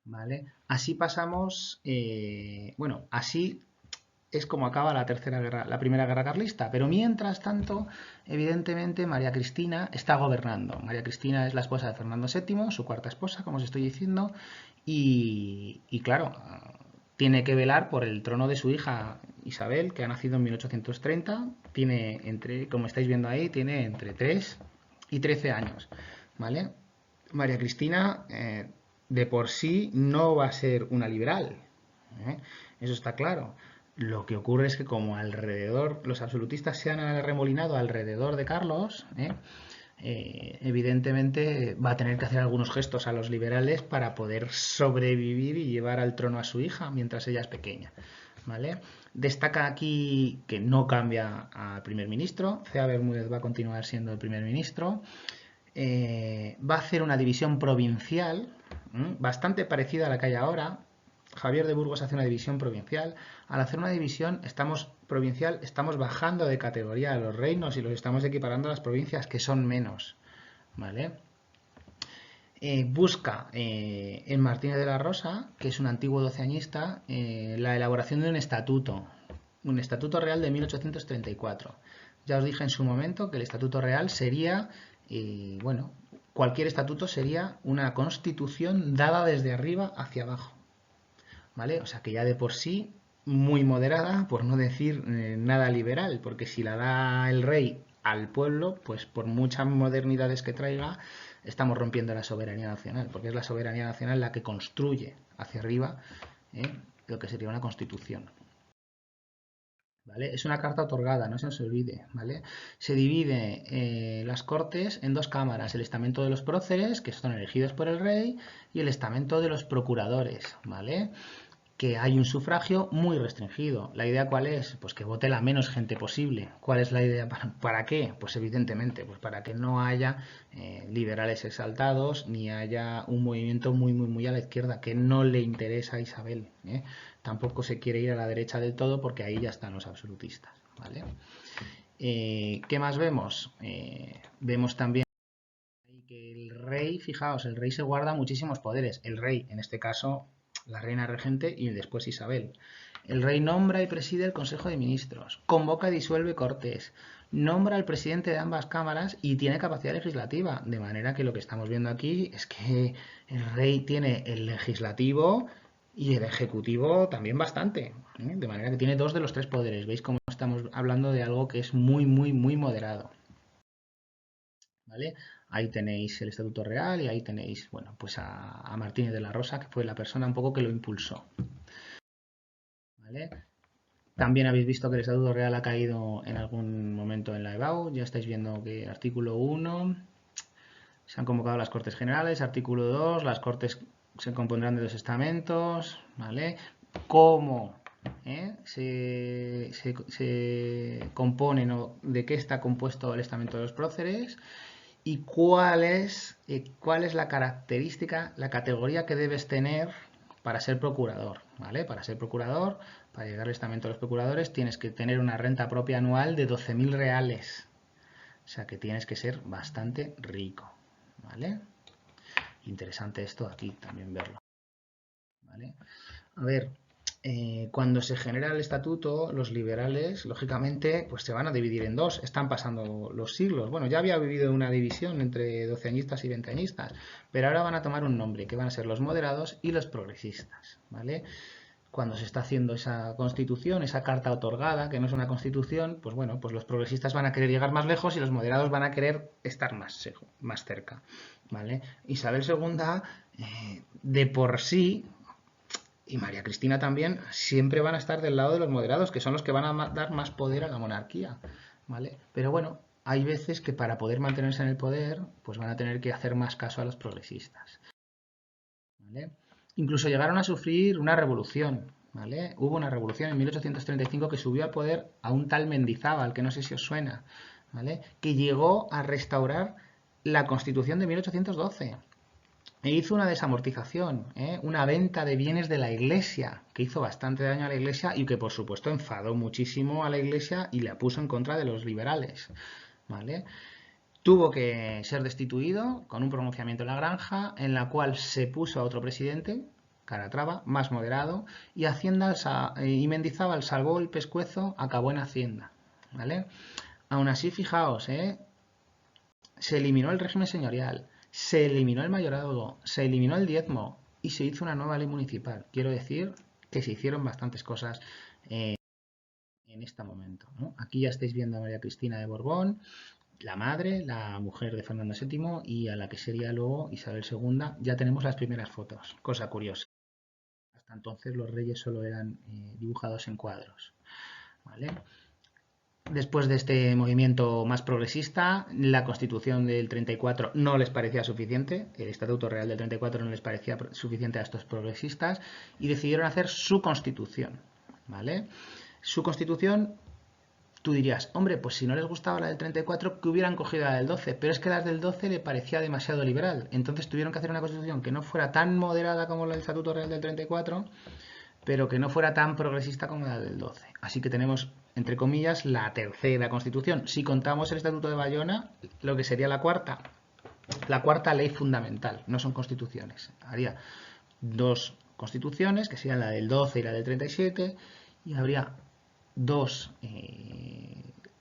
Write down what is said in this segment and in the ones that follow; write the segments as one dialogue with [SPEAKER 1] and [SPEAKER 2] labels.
[SPEAKER 1] ¿vale? Así pasamos, bueno, así es como acaba la primera guerra carlista. Pero mientras tanto, evidentemente, María Cristina está gobernando. María Cristina es la esposa de Fernando VII, su cuarta esposa, como os estoy diciendo, y claro, tiene que velar por el trono de su hija Isabel, que ha nacido en 1830. Tiene entre, como estáis viendo ahí, tiene entre 3 y 13 años, ¿vale? María Cristina de por sí no va a ser una liberal, ¿eh? Eso está claro. Lo que ocurre es que como alrededor, los absolutistas se han arremolinado alrededor de Carlos, evidentemente va a tener que hacer algunos gestos a los liberales para poder sobrevivir y llevar al trono a su hija mientras ella es pequeña. ¿Vale? Destaca aquí que no cambia al primer ministro. Cea Bermúdez va a continuar siendo el primer ministro. Va a hacer una división provincial bastante parecida a la que hay ahora. Javier de Burgos hace una división provincial. Al hacer una división provincial estamos bajando de categoría a los reinos y los estamos equiparando a las provincias que son menos. ¿Vale? Busca en Martínez de la Rosa, que es un antiguo doceañista, la elaboración de un estatuto real de 1834. Ya os dije en su momento que el estatuto real sería, bueno, cualquier estatuto sería una constitución dada desde arriba hacia abajo, ¿vale? O sea que ya de por sí muy moderada, por no decir nada liberal, porque si la da el rey al pueblo, pues por muchas modernidades que traiga, estamos rompiendo la soberanía nacional, porque es la soberanía nacional la que construye hacia arriba ¿eh? Lo que sería una constitución. ¿Vale? Es una carta otorgada, no se nos olvide, ¿vale? Se divide las Cortes en dos cámaras, el estamento de los próceres, que son elegidos por el rey, y el estamento de los procuradores, ¿vale? Que hay un sufragio muy restringido. ¿La idea cuál es? Pues que vote la menos gente posible. ¿Cuál es la idea? ¿Para qué? Pues evidentemente, pues para que no haya liberales exaltados ni haya un movimiento muy a la izquierda que no le interesa a Isabel. Tampoco se quiere ir a la derecha del todo porque ahí ya están los absolutistas. ¿Vale? ¿Qué más vemos? Vemos también que el rey, fijaos, el rey se guarda muchísimos poderes. El rey, en este caso, la reina regente y después Isabel. El rey nombra y preside el Consejo de Ministros, convoca y disuelve Cortes, nombra al presidente de ambas cámaras y tiene capacidad legislativa. De manera que lo que estamos viendo aquí es que el rey tiene el legislativo y el ejecutivo también bastante. De manera que tiene dos de los tres poderes. ¿Veis cómo estamos hablando de algo que es muy moderado? ¿Vale? Ahí tenéis el Estatuto Real y ahí tenéis, bueno, pues a Martínez de la Rosa, que fue la persona un poco que lo impulsó. ¿Vale? También habéis visto que el Estatuto Real ha caído en algún momento en la EBAU. Ya estáis viendo que artículo 1 se han convocado las Cortes Generales, artículo 2 las Cortes se compondrán de dos estamentos, ¿vale? ¿Cómo se componen o de qué está compuesto el estamento de los próceres? ¿Y cuál es la característica, la categoría que debes tener para ser procurador? ¿Vale? Para ser procurador, para llegar al estamento de los procuradores, tienes que tener una renta propia anual de 12.000 reales. O sea que tienes que ser bastante rico. ¿Vale? Interesante esto aquí también verlo. ¿Vale? A ver, cuando se genera el estatuto, los liberales, lógicamente, pues se van a dividir en dos. Están pasando los siglos. Bueno, ya había vivido una división entre doceañistas y veinteañistas, pero ahora van a tomar un nombre, que van a ser los moderados y los progresistas, ¿vale? Cuando se está haciendo esa constitución, esa carta otorgada, que no es una constitución, pues bueno, pues los progresistas van a querer llegar más lejos y los moderados van a querer estar más cerca, ¿vale? Isabel II, de por sí, y María Cristina también, siempre van a estar del lado de los moderados, que son los que van a dar más poder a la monarquía, ¿vale? Pero bueno, hay veces que para poder mantenerse en el poder, pues van a tener que hacer más caso a los progresistas, ¿vale? Incluso llegaron a sufrir una revolución, ¿vale? Hubo una revolución en 1835 que subió al poder a un tal Mendizábal, que no sé si os suena, ¿vale? Que llegó a restaurar la Constitución de 1812. E hizo una desamortización, una venta de bienes de la Iglesia, que hizo bastante daño a la Iglesia y que por supuesto enfadó muchísimo a la Iglesia y la puso en contra de los liberales. ¿Vale? Tuvo que ser destituido con un pronunciamiento en la granja en la cual se puso a otro presidente, Calatrava, más moderado, y y Mendizábal salvó el pescuezo, acabó en Hacienda, ¿vale? Aún así, fijaos, se eliminó el régimen señorial, se eliminó el mayorazgo, se eliminó el diezmo y se hizo una nueva ley municipal. Quiero decir que se hicieron bastantes cosas en este momento, ¿no? Aquí ya estáis viendo a María Cristina de Borbón, la madre, la mujer de Fernando VII, y a la que sería luego Isabel II. Ya tenemos las primeras fotos, cosa curiosa. Hasta entonces los reyes solo eran dibujados en cuadros, ¿vale? Después de este movimiento más progresista, la Constitución del 34 no les parecía suficiente, el Estatuto Real del 34 no les parecía suficiente a estos progresistas y decidieron hacer su Constitución, ¿vale? Su Constitución, tú dirías, hombre, pues si no les gustaba la del 34, que hubieran cogido la del 12, pero es que la del 12 le parecía demasiado liberal, entonces tuvieron que hacer una Constitución que no fuera tan moderada como la del Estatuto Real del 34, pero que no fuera tan progresista como la del 12. Así que tenemos, entre comillas, la tercera Constitución. Si contamos el Estatuto de Bayona, lo que sería la cuarta ley fundamental, no son constituciones. Haría dos constituciones, que serían la del 12 y la del 37, y habría dos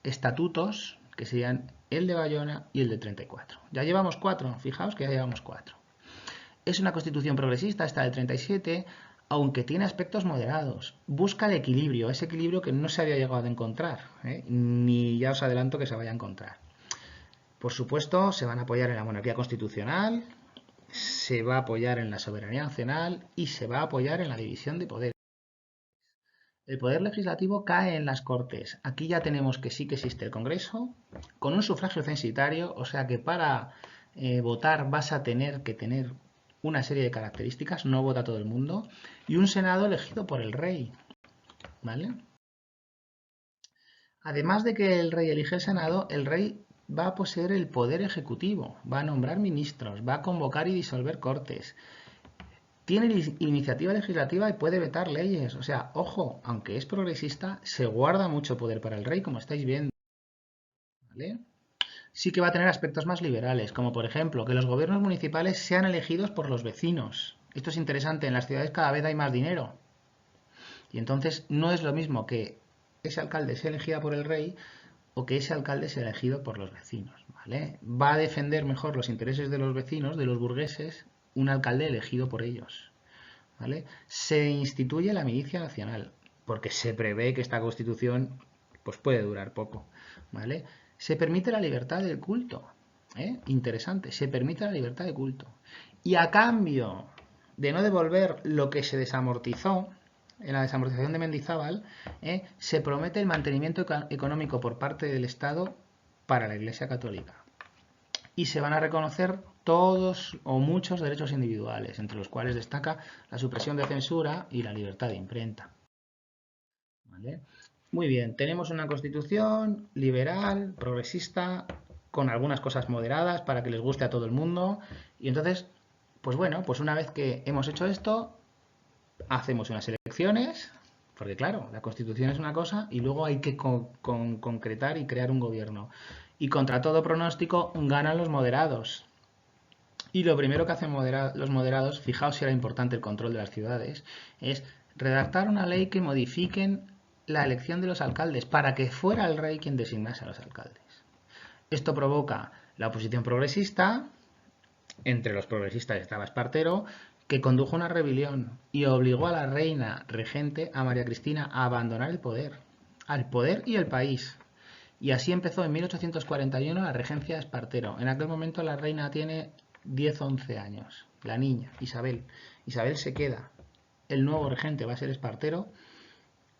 [SPEAKER 1] estatutos, que serían el de Bayona y el del 34. Ya llevamos 4, fijaos que ya llevamos 4. Es una constitución progresista, esta del 37, aunque tiene aspectos moderados. Busca el equilibrio, ese equilibrio que no se había llegado a encontrar, ni ya os adelanto que se vaya a encontrar. Por supuesto, se van a apoyar en la monarquía constitucional, se va a apoyar en la soberanía nacional y se va a apoyar en la división de poderes. El poder legislativo cae en las Cortes. Aquí ya tenemos que sí que existe el Congreso, con un sufragio censitario, o sea que para votar vas a tener que tener una serie de características, no vota todo el mundo, y un Senado elegido por el rey, ¿vale? Además de que el rey elige el Senado, el rey va a poseer el poder ejecutivo, va a nombrar ministros, va a convocar y disolver cortes, tiene iniciativa legislativa y puede vetar leyes. O sea, ojo, aunque es progresista, se guarda mucho poder para el rey, como estáis viendo, ¿vale? Sí que va a tener aspectos más liberales, como por ejemplo que los gobiernos municipales sean elegidos por los vecinos. Esto es interesante, en las ciudades cada vez hay más dinero. Y entonces no es lo mismo que ese alcalde sea elegido por el rey o que ese alcalde sea elegido por los vecinos, ¿vale? Va a defender mejor los intereses de los vecinos, de los burgueses, un alcalde elegido por ellos, ¿vale? Se instituye la milicia nacional, porque se prevé que esta Constitución pues puede durar poco, ¿vale? Se permite la libertad del culto, interesante, se permite la libertad de culto. Y a cambio de no devolver lo que se desamortizó en la desamortización de Mendizábal, se promete el mantenimiento económico por parte del Estado para la Iglesia Católica. Y se van a reconocer todos o muchos derechos individuales, entre los cuales destaca la supresión de censura y la libertad de imprenta. ¿Vale? Muy bien, tenemos una constitución liberal, progresista, con algunas cosas moderadas para que les guste a todo el mundo. Y entonces, pues bueno, pues una vez que hemos hecho esto, hacemos unas elecciones, porque claro, la Constitución es una cosa y luego hay que concretar y crear un gobierno. Y contra todo pronóstico ganan los moderados. Y lo primero que hacen los moderados, fijaos si era importante el control de las ciudades, es redactar una ley que modifiquen la elección de los alcaldes para que fuera el rey quien designase a los alcaldes. Esto provoca la oposición progresista, entre los progresistas estaba Espartero, que condujo una rebelión y obligó a la reina regente, a María Cristina, a abandonar el poder, al poder y el país. Y así empezó en 1841 la regencia de Espartero. En aquel momento la reina tiene 10-11 años, la niña, Isabel. Isabel se queda. El nuevo regente va a ser Espartero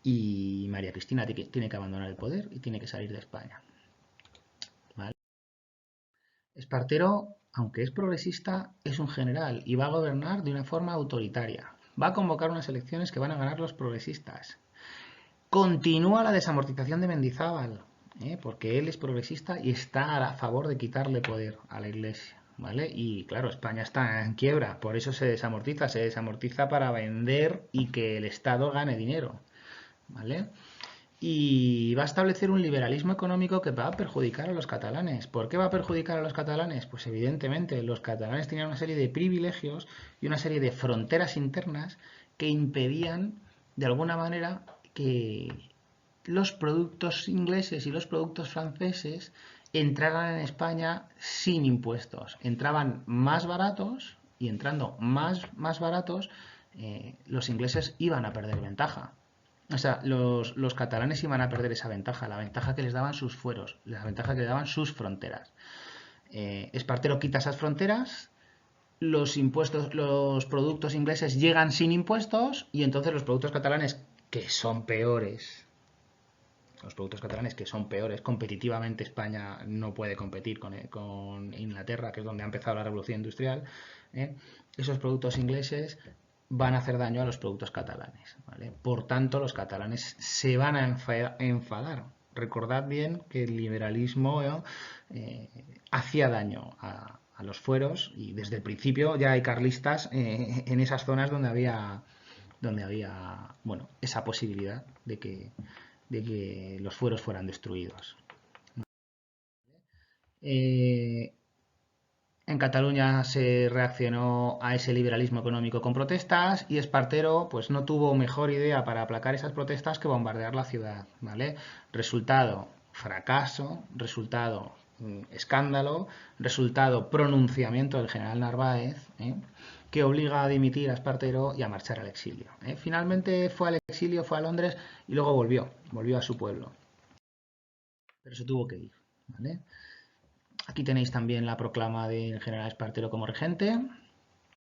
[SPEAKER 1] y María Cristina tiene que abandonar el poder y tiene que salir de España. ¿Vale? Espartero, aunque es progresista, es un general y va a gobernar de una forma autoritaria. Va a convocar unas elecciones que van a ganar los progresistas. Continúa la desamortización de Mendizábal, porque él es progresista y está a favor de quitarle poder a la Iglesia, ¿vale? Y claro, España está en quiebra, por eso se desamortiza para vender y que el Estado gane dinero, ¿vale? y va a establecer un liberalismo económico que va a perjudicar a los catalanes. ¿Por qué va a perjudicar a los catalanes? Pues evidentemente los catalanes tenían una serie de privilegios y una serie de fronteras internas que impedían, de alguna manera, que los productos ingleses y los productos franceses entraran en España sin impuestos. Entraban más baratos y entrando más baratos, los ingleses iban a perder ventaja. O sea, los catalanes iban a perder esa ventaja, la ventaja que les daban sus fueros, la ventaja que les daban sus fronteras. Espartero quita esas fronteras, los impuestos, los productos ingleses llegan sin impuestos y entonces los productos catalanes, que son peores, competitivamente España no puede competir con Inglaterra, que es donde ha empezado la revolución industrial, esos productos ingleses van a hacer daño a los productos catalanes, ¿vale? Por tanto, los catalanes se van a enfadar. Recordad bien que el liberalismo hacía daño a los fueros y desde el principio ya hay carlistas en esas zonas donde había bueno, esa posibilidad de que los fueros fueran destruidos. En Cataluña se reaccionó a ese liberalismo económico con protestas y Espartero pues no tuvo mejor idea para aplacar esas protestas que bombardear la ciudad, ¿vale? Resultado, fracaso, resultado, escándalo, resultado, pronunciamiento del general Narváez, que obliga a dimitir a Espartero y a marchar al exilio. Finalmente fue al exilio, fue a Londres y luego volvió a su pueblo. Pero se tuvo que ir, ¿vale? Aquí tenéis también la proclama del general Espartero como regente.